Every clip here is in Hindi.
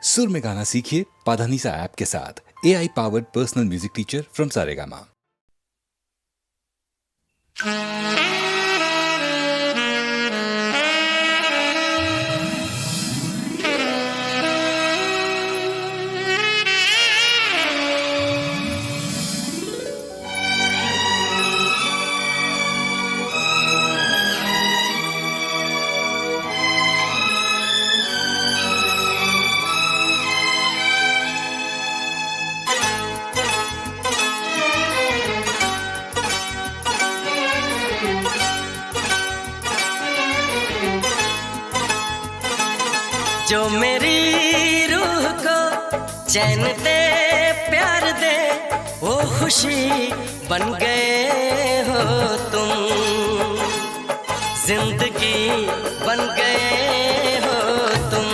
सुर में गाना सीखिए पाधानीसा ऐप के साथ। AI powered personal music teacher from Saregama. जो मेरी रूह को चैन दे प्यार दे वो खुशी बन गए हो तुम, जिंदगी बन गए हो तुम,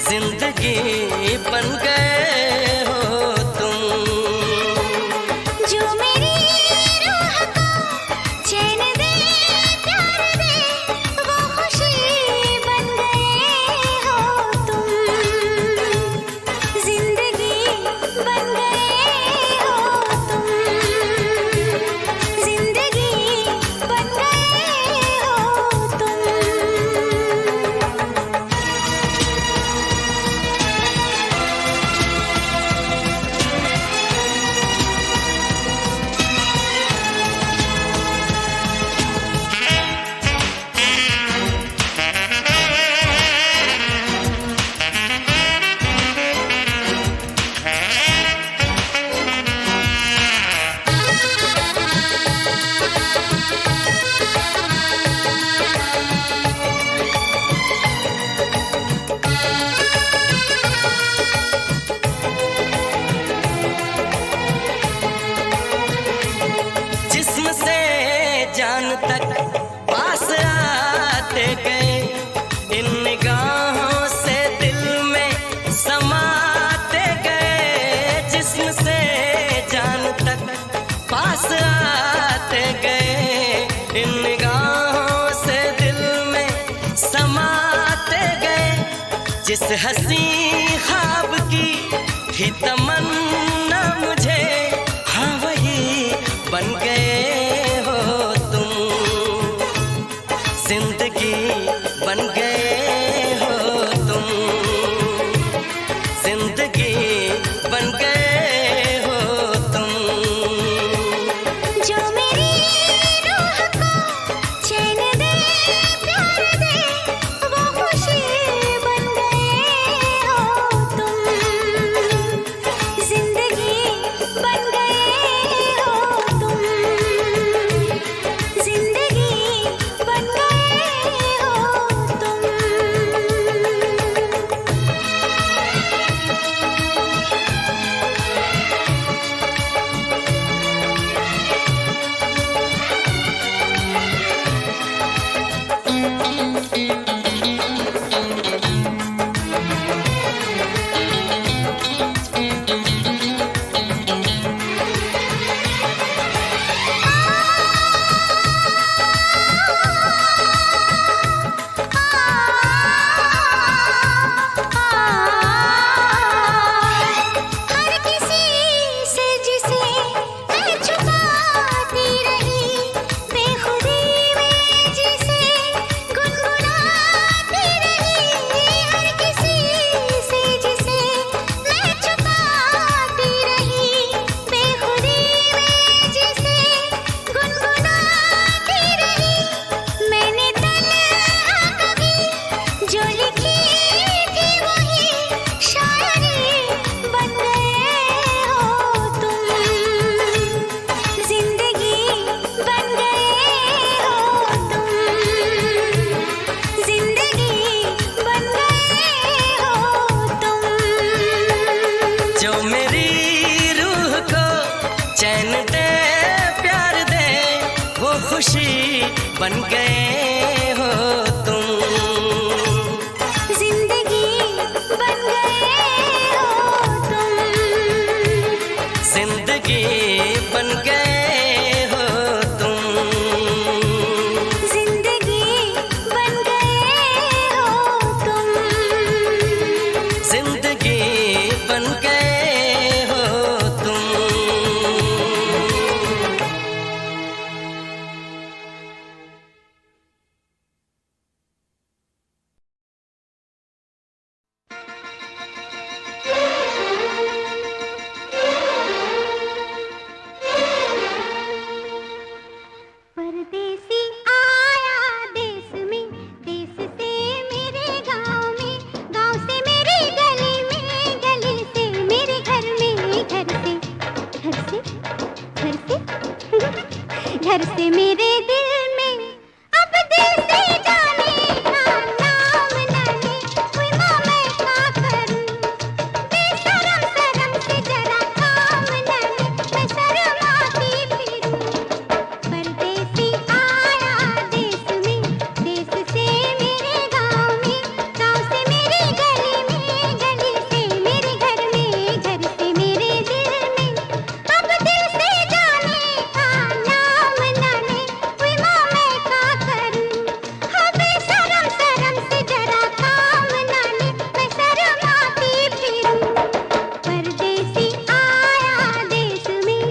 जिंदगी बन गए हो तुम। जो मेरी रूह को चैन दे प्यार दे वो खुशी बन गए हो तुम, जिंदगी बन गए हो तुम, जिंदगी बन गए हो तुम। जिस्म से जान तक पास आते गए, इन निगाहों से दिल में समाते गए। जिस्म से जान तक पास आते गए, इन निगाहों से दिल में समाते गए। जिस हंसी ख्वाब की थी तमन्ना मुझे, हाँ वही बन गए हो तुम, जिंदगी बन गए हो तुम, जिंदगी बन गए हो तुम। जो मेरी रूह को चैन दे प्यार दे वो खुशी बन गए हो तुम, जिंदगी बन गए हो तुम, जिंदगी बन गए हो तुम। हर किसी से जिसे मैं छुपाती रही, बेखुदी में जिसे गुनगुनाती रही। हर किसी से जिसे मैं छुपाती रही, बेखुदी में जिसे गुनगुनाती रही। मैंने तन्हा कभी जो लिखी थी वही शायरी बन गए हो तुम, जिंदगी बन गए हो तुम, जिंदगी बन गए हो तुम। जो मेरी रूह को चैन दे प्यार दे वो खुशी बन गए हो तुम, जिंदगी बन गए हो तुम, जिंदगी बन गए हो तुम। जिंदगी बन गए हो तुम। घर से मेरे दिल में, अब दिल से जाने का नाम न ले। कोई माँ मैं क्या करूं, बेशरम शर्म से जरा काम न ले, मैं शर्माती फिरूं। परदेसी आया देश में, देश से मेरे गाँव में, गाँव से मेरी गली में, गली से मेरे घर में, घर से मेरे दिल में, अब दिल से जाने का नाम न ले। कोई माँ मैं क्या करूं, हाँ बेशरम शर्म से जरा काम न ले, मैं शर्माती फिरूं। परदेसी आया देश में।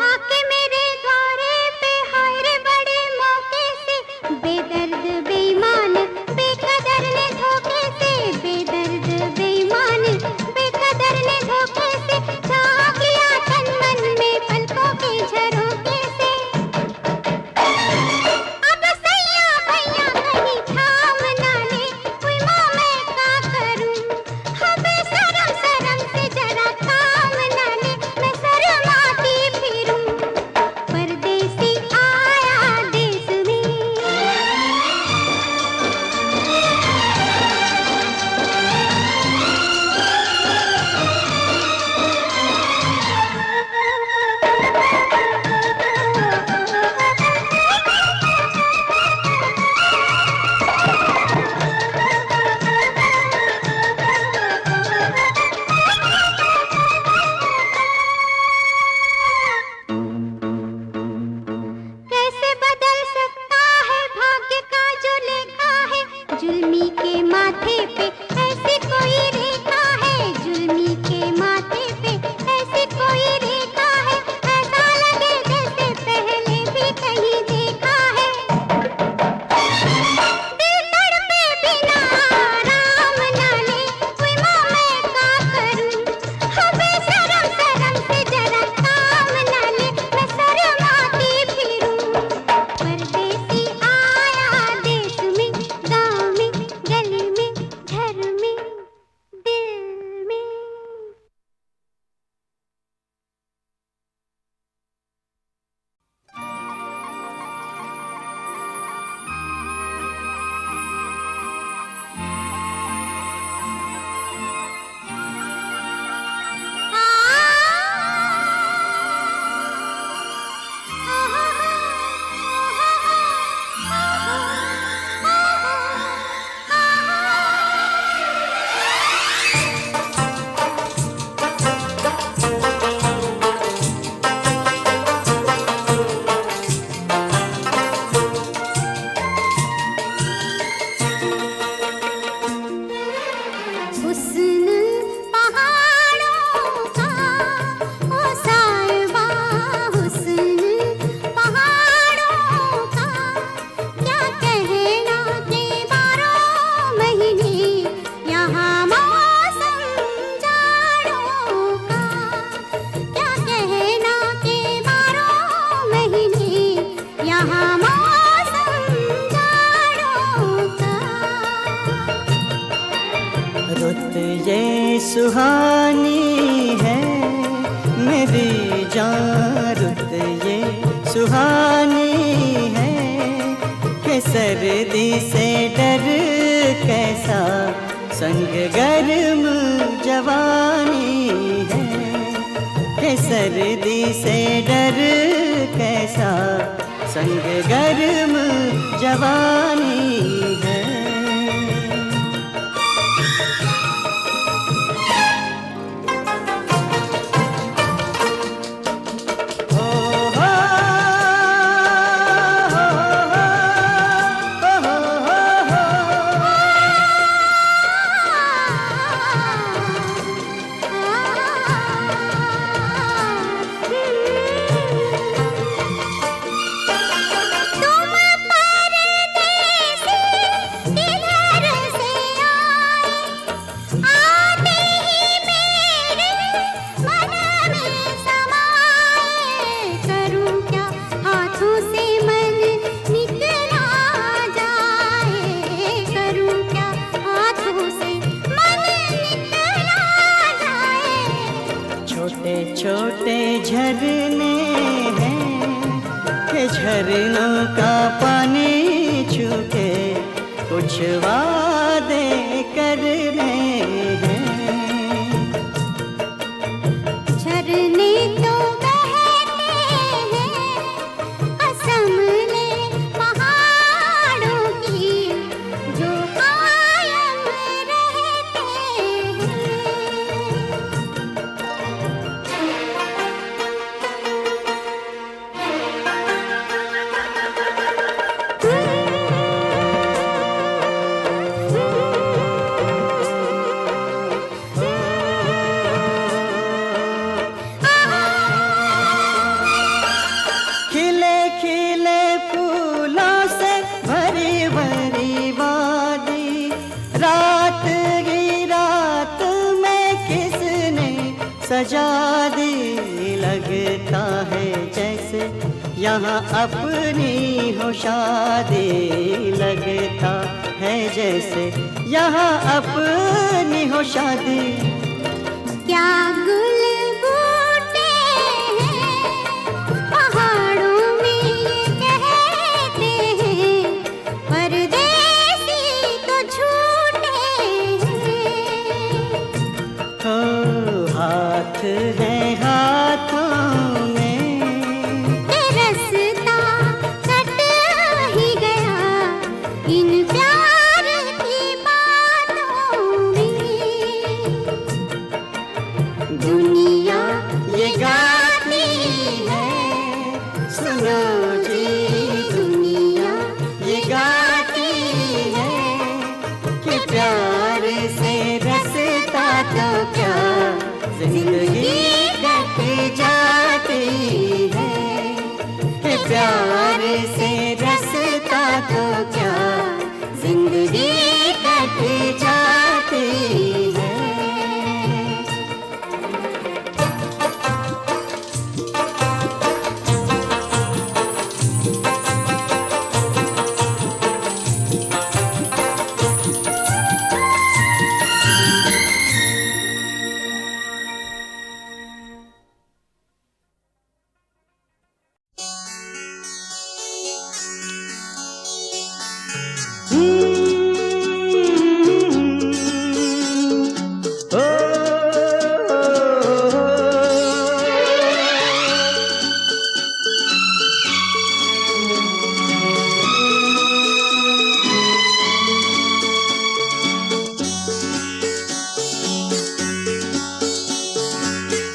आके मेरे द्वारे पे हाय रे बड़े मौके से, बेदर्द बेईमान बेकदर ने धोखे से, बेदर्द बेईमान बेकदर ने धोखे से, झाँक लिया तन मन में पलकों के झरोखे से। अब सैया भैया कहीं थाम ना ले, कोई माँ मैं क्या करूं, हाँ बेशरम शर्म से जरा काम ना ले, मैं शर्माती फिरूं। परदेसी आया देश में। कैसे बदल सकता है भाग्य का जो लेखा है, जुल्मी के माथे पे ऐसी कोई रेखा है, जुल्मी के माथे पे ऐसी कोई रेखा है, ऐसा लगे जैसे पहले भी कहीं देखा है। दिल तड़पे बिना आराम ना ले, कोई माँ मैं क्या करूं, हाँ बेशरम शर्म से जरा काम ना ले, मैं शर्माती फिरूं। परदेसी आया देश में, गाँव में, गली में, घर में, दिल में। हुस्न पहाड़ों का ओ साहिबा, हुस्न पहाड़ों का, क्या कहना के 12 महीने यहाँ मौसम जाड़ों का, क्या कहना के 12 महीने यहाँ मौसम जाड़ों का। रुत ये सुहानी है मेरी जान, रुत ये सुहानी है कि सर्दी से डर कैसा, संग गर्म जवानी है कि सर्दी से डर कैसा, संग गर्म जवानी है। तुम परदेसी झरनों का पानी छू के कुछ वादे करने हैं। झरने तो बहते हैं, कसम ले पहाड़ों की जो कायम रहते खिले खिले फूलों से भरी भरी वादी, रात ही रात में किसने सजा दी। लगता है जैसे यहाँ अपनी हो शादी, लगता है जैसे यहाँ अपनी हो शादी। क्या गुल बूटे हैं पहाड़ों में ये कहते हैं, परदेसी तो झूठे हैं। हो हाथ है हाथों में, ये रास्ता कट ही गया इन प्यार की बातों में। दुनिया ये गाती है, सुनो जी दुनिया ये गाती है कि प्यार से रसता तो क्या जिंदगी कट जाती है। कि प्यार से रसता तो क्या जिंदगी कट जाती है।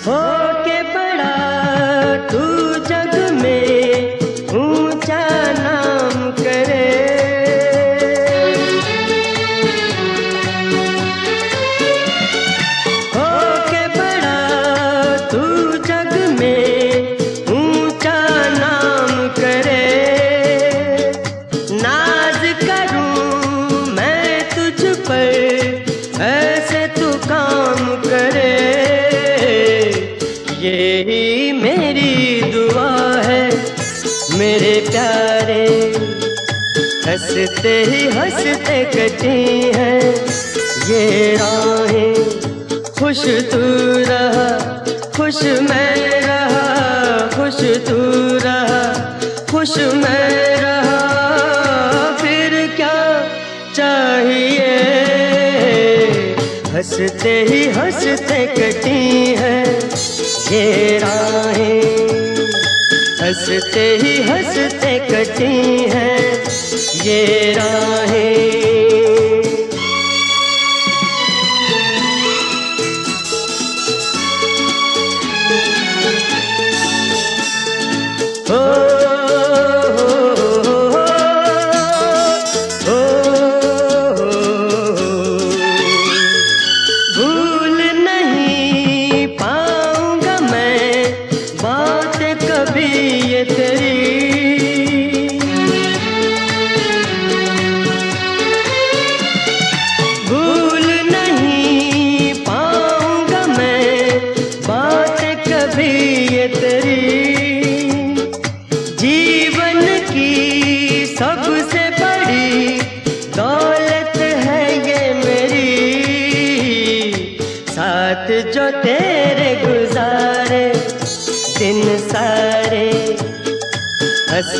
होके बड़ा तू जग में ऊंचा नाम करे, होके बड़ा तू जग में ऊंचा नाम करे। नाज करूं मैं तुझ पर ऐसे तू काम करे। यही मेरी दुआ है मेरे प्यारे, हंसते ही हंसते कटी हैं ये राहें। खुश तू रहा खुश मैं रहा, खुश तू रहा खुश मैं रहा, फिर क्या चाहिए। हंसते ही हंसते कटी हैं ये राहें, हंसते ही हंसते कटी हैं ये राहें। भूल नहीं पाऊंगा मैं बात कभी ये तेरी,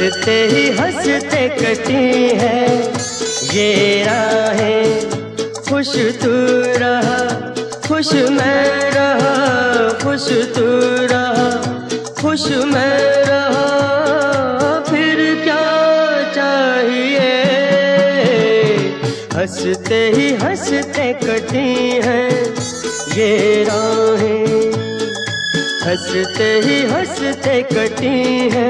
हंसते ही हंसते कटी है ये राहें। खुश तू रहा, खुश मैं रहा, खुश तू रहा, खुश मैं रहा, फिर क्या चाहिए। हंसते ही हंसते कटी है ये राहें। हंसते ही हंसते कटी है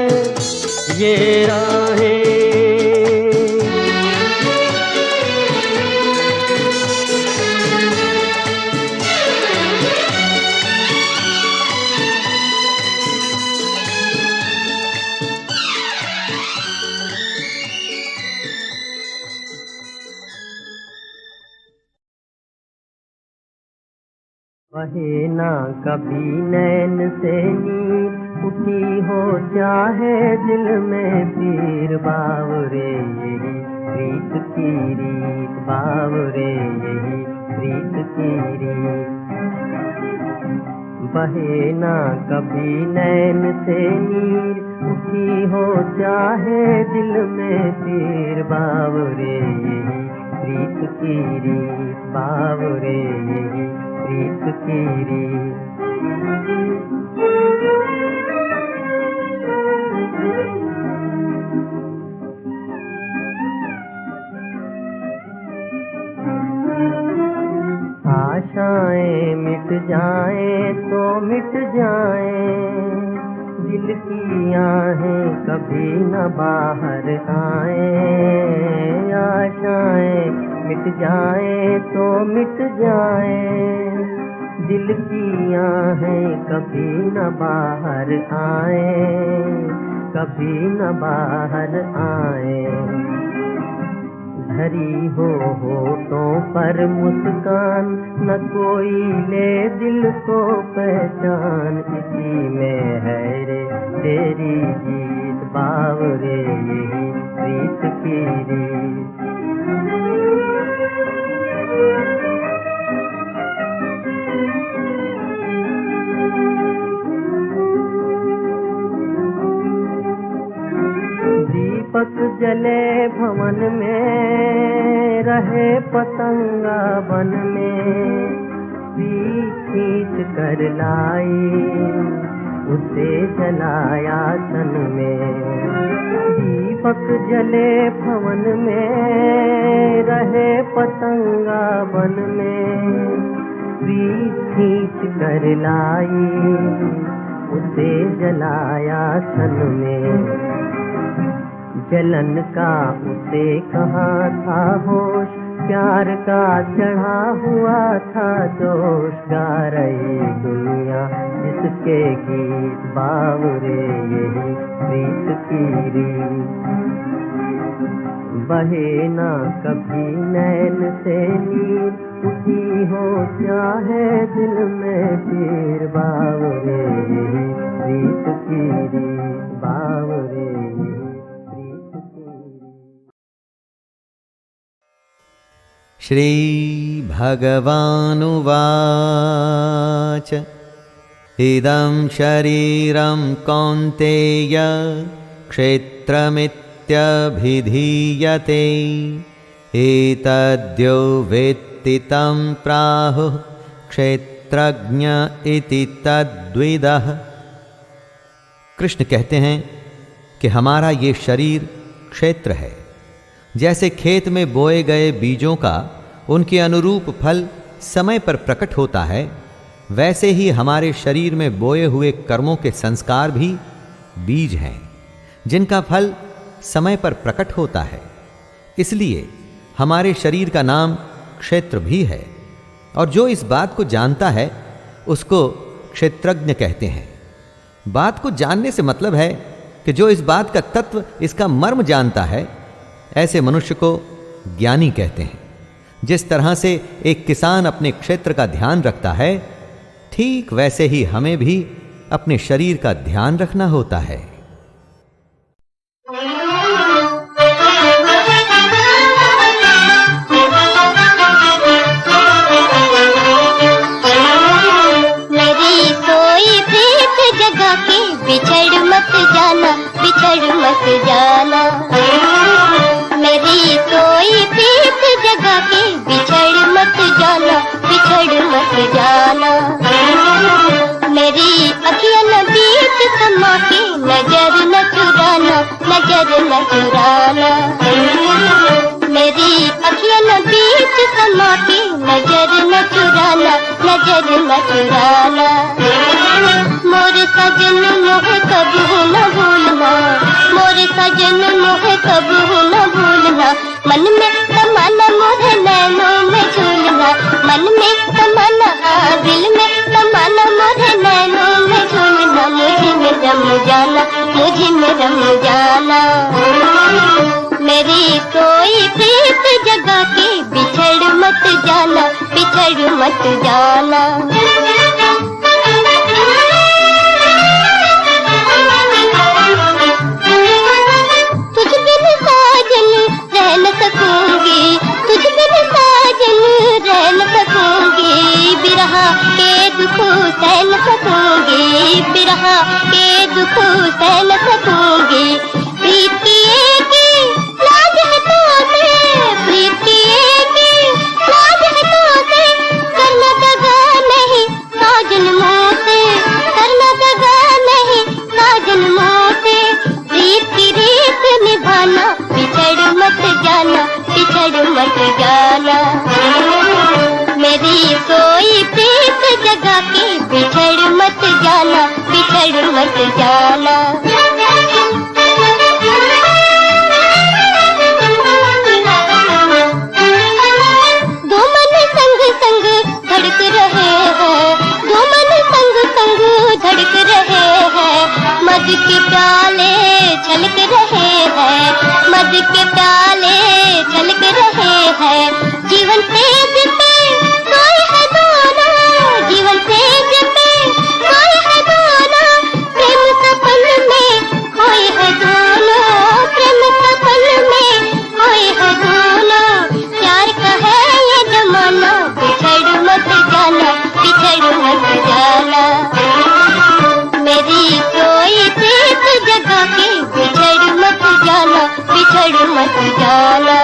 ये राहें। बहे ना कभी नैन से नीर, उठी हो चाहे दिल में पीर। बावरे यही प्रीत की रीत, बावरे यही प्रीत की रीत। बहे ना कभी नैन से नीर, उठी हो चाहे दिल में पीर। बावरे यही प्रीत की रीत, बावरे यही प्रीत की रीत। आशाएं मिट जाएं तो मिट जाएं, दिल की आहें कभी न बाहर आएं। आशाएं मिट जाएं तो मिट जाएं, दिल की आहें कभी न बाहर आएं, कभी न बाहर आएं। धरी हो होठों पर मुस्कान, न कोई ले दिल को पहचान। इसी में है रे तेरी जीत, बावरे यही प्रीत की रीत। दीपक जले भवन में, रहे पतंगा बन में। खींच कर लाई उसे जलाया तन में। दीपक जले भवन में, रहे पतंगा बन में। खींच कर लाई उसे जलाया तन में। जलन का उसे कहाँ था होश, प्यार का चढ़ा हुआ था जोश। गा रही दुनिया जिसके गीत, बावरे यही प्रीत की रीत। बहे ना कभी नैन से नीर, उठी हो चाहे दिल में पीर। बावरे यही प्रीत की रीत, बावरे यही। श्री भगवानुवाच इदं शरीरं कौन्तेय क्षेत्रमित्यभिधीयते एतद्यो वेत्ति तं प्राहुः क्षेत्रज्ञ इति तद्विदः। कृष्ण कहते हैं कि हमारा ये शरीर क्षेत्र है। जैसे खेत में बोए गए बीजों का उनके अनुरूप फल समय पर प्रकट होता है, वैसे ही हमारे शरीर में बोए हुए कर्मों के संस्कार भी बीज हैं, जिनका फल समय पर प्रकट होता है। इसलिए हमारे शरीर का नाम क्षेत्र भी है, और जो इस बात को जानता है उसको क्षेत्रज्ञ कहते हैं। बात को जानने से मतलब है कि जो इस बात का तत्व, इसका मर्म जानता है, ऐसे मनुष्य को ज्ञानी कहते हैं। जिस तरह से एक किसान अपने क्षेत्र का ध्यान रखता है, ठीक वैसे ही हमें भी अपने शरीर का ध्यान रखना होता है। मेरी कोई प्रीत जगा के बिछड़ मत जाना, बिछड़ मत जाना। बिछड़ मत जाना। मेरी अखियाँ न बीच समा के नजर न चुराना, नजर न चुराना। मेरी अखियाँ न बीच समा के नजर न चुराना, नजर न चुराना। मोरे सजन मोहे कबू न भूलना, मोरे सजन मोहे कबू न भूलना। मन में तमन्ना मोरे नैनों में झूलना, मन में तमन्ना दिल में तमन्ना मोरे नैनों में झूलना। मुझे में रम जाना, मुझे में रम जाना। मेरी कोई प्रीत जगा के बिछड़ मत जाना, बिछड़ मत जाना। तुझ बिन साजन रह न सकूंगी, तुझ बिन साजन रह न सकूंगी। बिरहा के दुख सह न सकूंगी, बिरहा के दुख सह न सकूंगी। प्रीत की लाज है तो से, प्रीत की लाज है तो से। करना दगा नहीं साजन मुँह से, करना दगा नहीं साजन मुँह से। प्रीत की रीत निभाना, बिछड़ मत जाना, बिछड़ मत जाना। मेरी कोई प्रीत जगा के बिछड़ मत जाना, बिछड़ मत जाना। दो मन संग संग धड़क रहे हैं, दो मन संग संग धड़क रहे हैं। मद के प्याले छलक रहे हैं, मद के प्याले छलक रहे हैं। जीवन तेज पे कोई है दोना, जीवन तेज पे कोई है दोना। प्रेम सपन में कोई है दोना, प्रेम सपन में कोई है दोना। प्यार का है ये जमाना, बिछड़ मत जाना, बिछड़ मत जाना। मेरी कोई प्रीत जगा के बिछड़ मत जाना, बिछड़ मत जाना।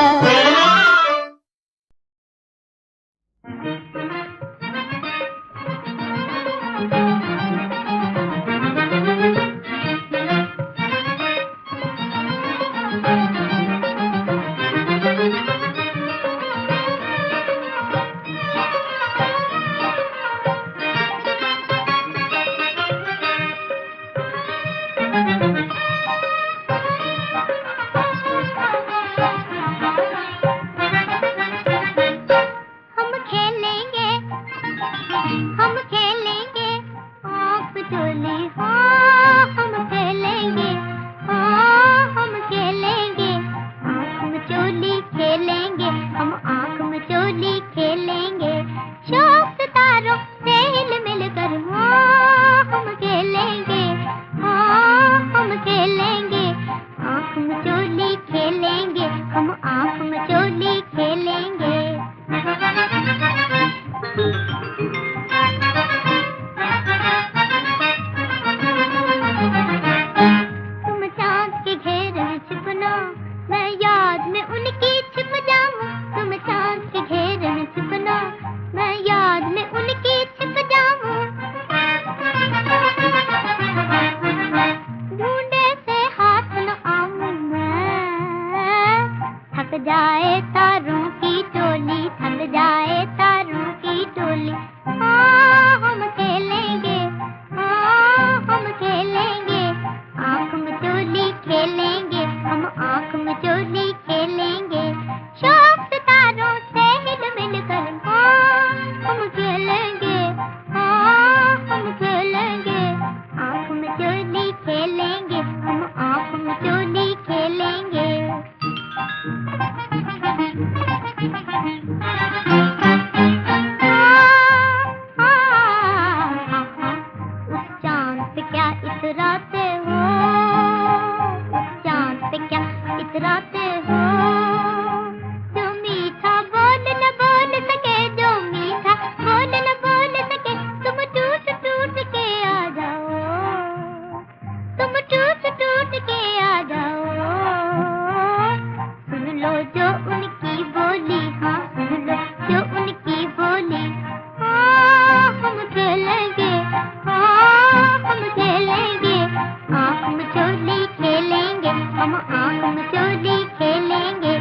हम चोली खेलेंगे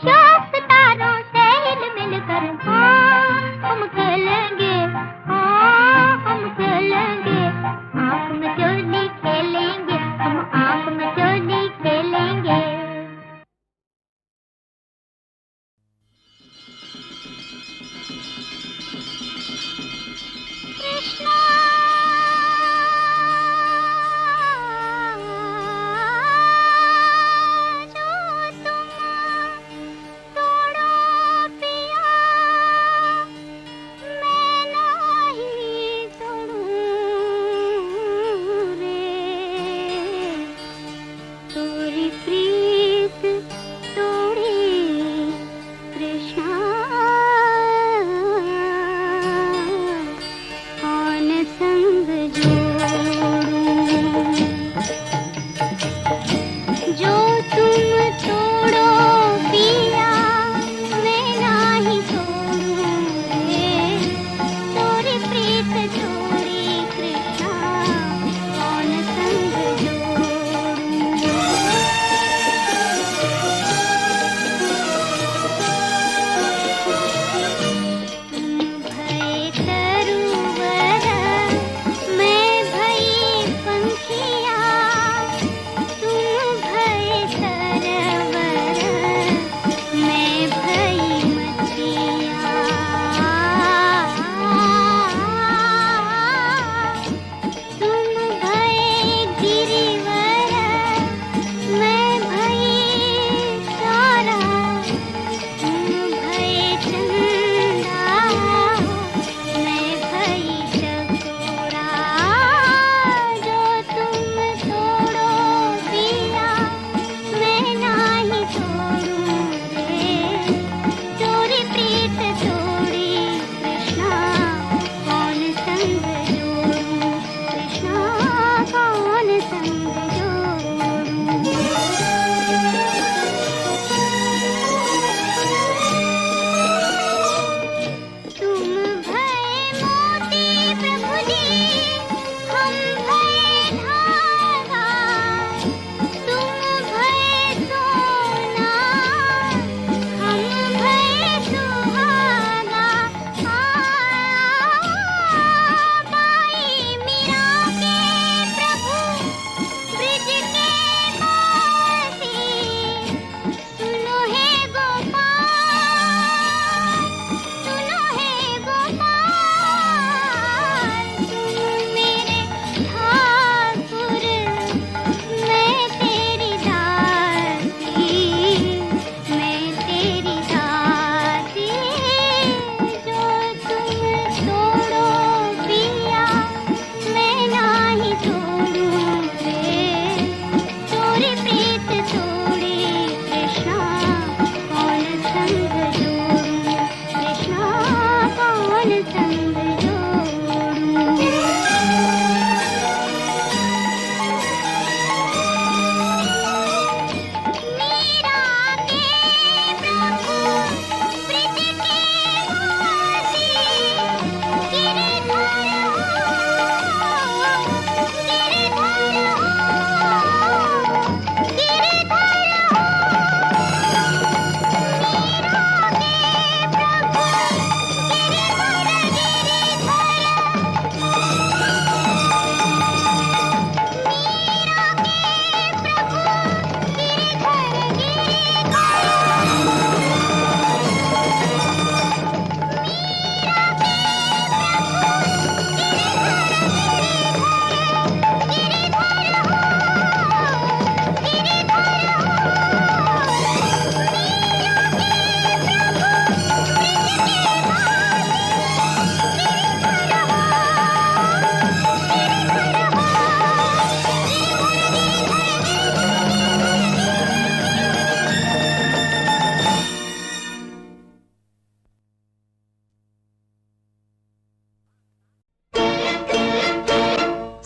शौक सितारों से हिल मिल कर। हाँ हम खेलेंगे, हाँ हम खेलेंगे, आँख में चोली खेलेंगे, हम आँख में चोली खेलेंगे। कृष्णा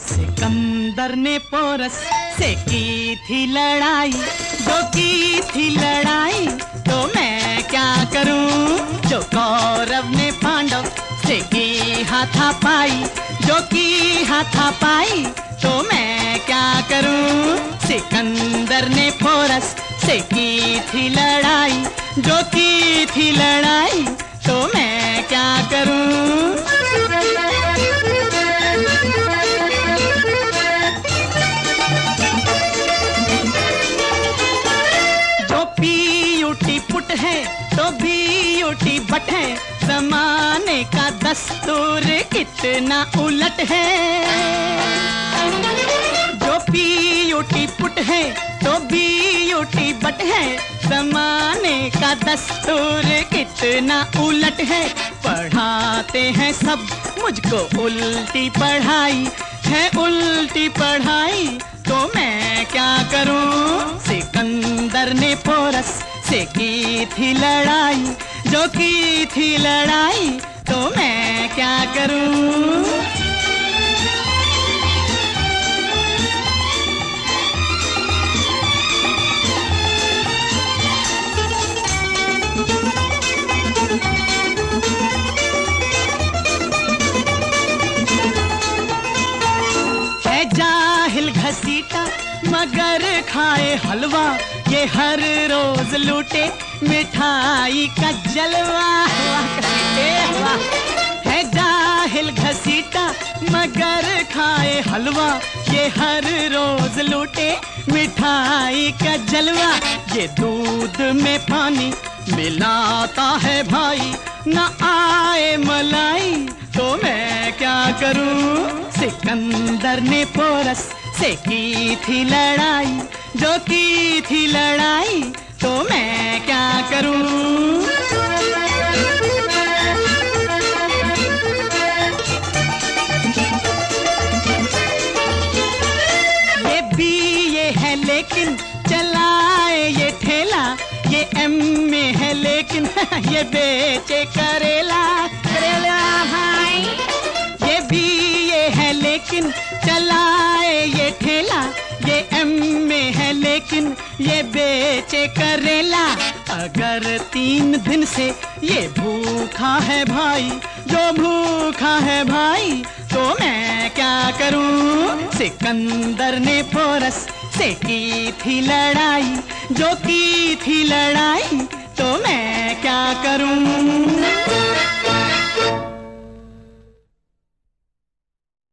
सिकंदर ने पोरस से की थी लड़ाई, जो की थी लड़ाई तो मैं क्या करूं। जो कौरव ने पांडव से की हाथापाई, जो की हाथापाई तो मैं क्या करूं। सिकंदर ने पोरस से की थी लड़ाई, जो की थी लड़ाई तो मैं क्या करूं। जो पीयूटी पुट है तो बीयूटी बट है, जमाने का दस्तूर कितना उलट है। जो पीयूटी पुट है तो बीयूटी बट है, जमाने का दस्तूर कितना उलट है। पढ़ाते हैं सब मुझको उल्टी पढ़ाई, है उल्टी पढ़ाई तो मैं क्या करूं। सिकंदर ने पोरस से की थी लड़ाई, जो की थी लड़ाई तो मैं क्या करूं। है जाहिल घसीटा मगर खाए हलवा, ये हर रोज लूटे मिठाई का जलवा। है जाहिल घसीटा मगर खाए हलवा, ये हर रोज लूटे मिठाई का जलवा। ये दूध में पानी मिलाता है भाई, न आए मलाई तो मैं क्या करूं। सिकंदर ने पोरस से की थी लड़ाई, जो की थी लड़ाई तो मैं क्या करूं। ये बीए है लेकिन चलाए ये ठेला, ये एमए है लेकिन ये बेचे करेला। करेला भाई। ये बीए है लेकिन चलाए ये ठेला, ये एमए है लेकिन ये बेचे करेला। अगर 3 दिन से ये भूखा है भाई, जो भूखा है भाई तो मैं क्या करूं। सिकंदर ने पोरस से की थी लड़ाई, जो की थी लड़ाई तो मैं क्या करूं।